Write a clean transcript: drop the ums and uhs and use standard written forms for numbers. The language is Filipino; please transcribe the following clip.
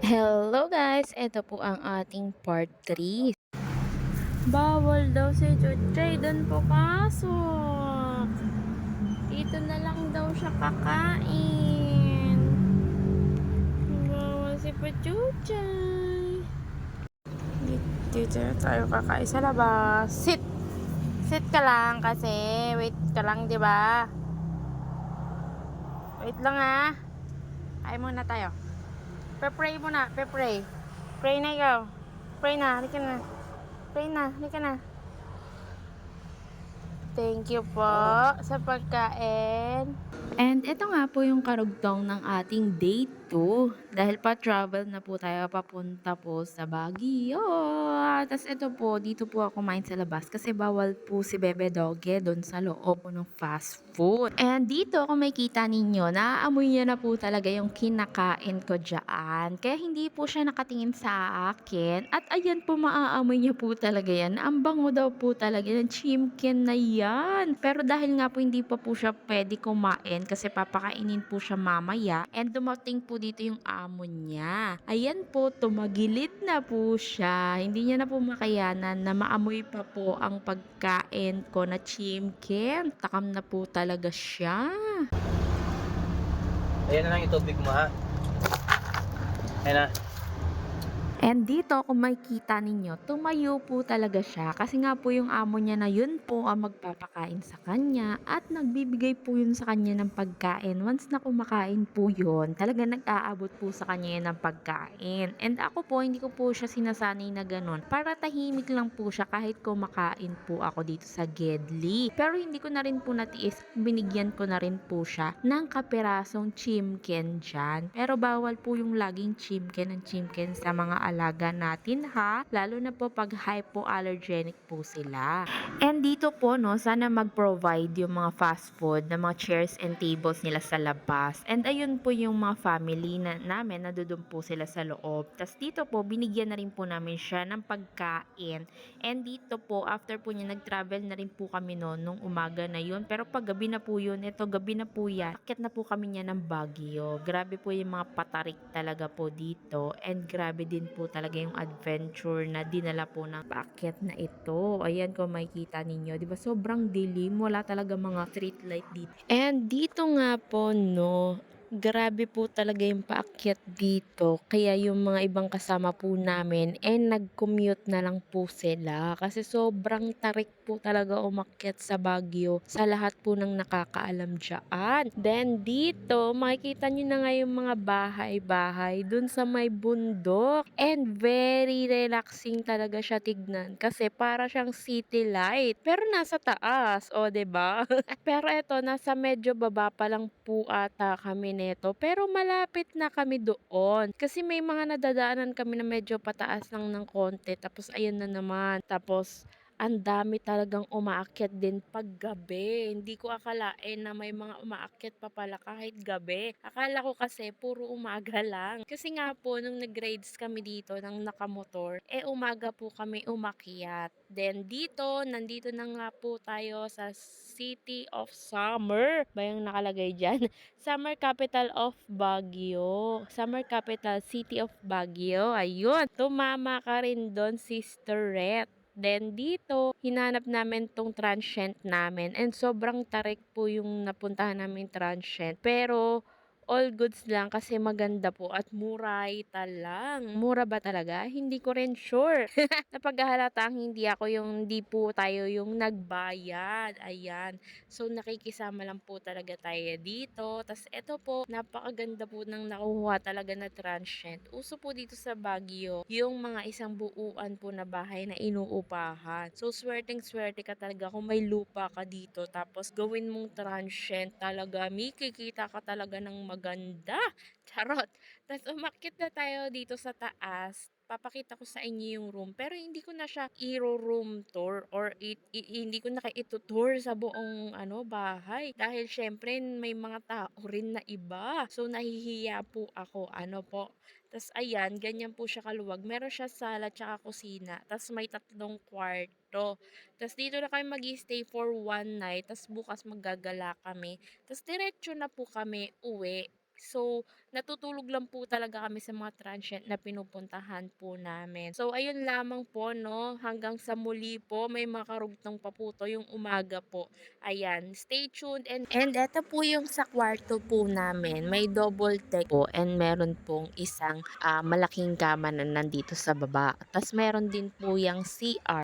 Hello guys! Ito po ang ating part 3. Bawal daw si Chuchay doon papasok. Dito na lang daw siya kakain. Bawal si Pachuchay. Dito tayo kakain sa labas. Sit! Sit ka lang kasi. Wait ka lang, di ba? Wait lang ha. Kain muna tayo. Pe-pray muna. Pe-pray. Pray na ikaw. Pray na. Halika na. Pray na. Halika na. Thank you po sa pagkain. And ito nga po yung karugtong ng ating day 2. Dahil pa-travel na po tayo papunta po sa Baguio. Tapos ito po, dito po ako kumain sa labas kasi bawal po si Bebe Dogge doon sa loob po ng fast food. And dito kung makita ninyo, naaamoy niya na po talaga yung kinakain ko dyan. Kaya hindi po siya nakatingin sa akin. At ayan po, maaamoy niya po talaga yan. Ang bango daw po talaga ng chimken na yan. Pero dahil nga po hindi pa po siya pwede kumain kasi papakainin po siya mamaya. And dumating po dito yung amo niya. Ayan po, tumagilid na po siya. Hindi niya na po makayanan na maamoy pa po ang pagkain ko na chimken. Takam na po talaga siya. Ayan na lang itubig mo ha. Ayan na. And dito kung makikita ninyo, tumayo po talaga siya kasi nga po yung amo niya na yun po ang magpapakain sa kanya at nagbibigay po yun sa kanya ng pagkain. Once na kumakain po yun, talaga nag-aabot po sa kanya yun ng pagkain. And ako po, hindi ko po siya sinasanay na ganun. Para tahimik lang po siya kahit kumakain po ako dito sa Gedli. Pero hindi ko na rin po natiis, binigyan ko na rin po siya ng kapirasong chimken dyan. Pero bawal po yung laging chimken sa mga alaga natin ha, lalo na po pag hypoallergenic po sila. And dito po no, sana mag-provide yung mga fast food na mga chairs and tables nila sa labas. And ayun po yung mga family namin, nadudun po sila sa loob. Tas dito po, binigyan na rin po namin siya ng pagkain. And dito po, after po niya, nag-travel na rin po kami noon nung umaga na yun. Pero pag gabi na po yun, ito gabi na po yan, akit na po kami niya ng Baguio. Grabe po yung mga patarik talaga po dito. And grabe din po talaga yung adventure na dinala po ng paakyat na ito. Ayan kung makikita ninyo, 'di ba? Sobrang dilim, wala talaga mga street light dito. And dito nga po no, grabe po talaga yung paakyat dito. Kaya yung mga ibang kasama po namin, nag-commute na lang po sila. Kasi sobrang tarik po talaga umakyat sa Baguio sa lahat po ng nakakaalam dyan. Then dito, makikita nyo na nga yung mga bahay-bahay dun sa may bundok. And very relaxing talaga siya tignan. Kasi para siyang city light. Pero nasa taas, o 'di ba? Pero eto, nasa medyo baba pa lang po ata kami neto. Pero malapit na kami doon. Kasi may mga nadadaanan kami na medyo pataas lang ng konti. Tapos ayun na naman. Tapos ang dami talagang umaakyat din pag gabi. Hindi ko akalain na may mga umaakyat pa pala kahit gabi. Akala ko kasi puro umaga lang. Kasi nga po, nung nag-rides kami dito ng nakamotor, umaga po kami umakyat. Then dito, nandito na nga po tayo sa City of Summer. Ba yung nakalagay dyan? Summer Capital of Baguio. Summer Capital City of Baguio. Ayun. Tumama ka rin doon, Sister Ret. Then dito, hinanap namin tong transient namin and sobrang tarik po yung napuntahan naming transient. Pero all goods lang kasi maganda po at murayta lang. Mura ba talaga? Hindi ko rin sure. Napaghahalatang hindi po tayo yung nagbayad. Ayan. So nakikisama lang po talaga tayo dito. Tas eto po, napakaganda po ng nakuha talaga na transient. Uso po dito sa Baguio yung mga isang buuan po na bahay na inuupahan. So swerteng-swerte ka talaga kung may lupa ka dito tapos gawin mong transient talaga. May kikita ka talaga ng maganda. Charot. Tapos umakyat na tayo dito sa taas. Papakita ko sa inyo yung room. Pero hindi ko na siya i-room tour or hindi ko na kayo itutour sa buong bahay. Dahil syempre may mga tao rin na iba. So nahihiya po ako. Ano po. Tapos ayan, ganyan po siya kaluwag. Meron siya sala tsaka kusina. Tapos may 3 kwarto. Tapos dito na kami mag-stay for one night. Tapos bukas maggagala kami. Tapos diretso na po kami uwi. So, natutulog lang po talaga kami sa mga transient na pinupuntahan po namin. So, ayun lamang po 'no, hanggang sa muli po, may makarugtong pa po yung umaga po. Ayan, stay tuned and eto po yung sa kwarto po namin, may double deck po and meron pong isang, malaking kama na nandito sa baba. Tas meron din po yang CR.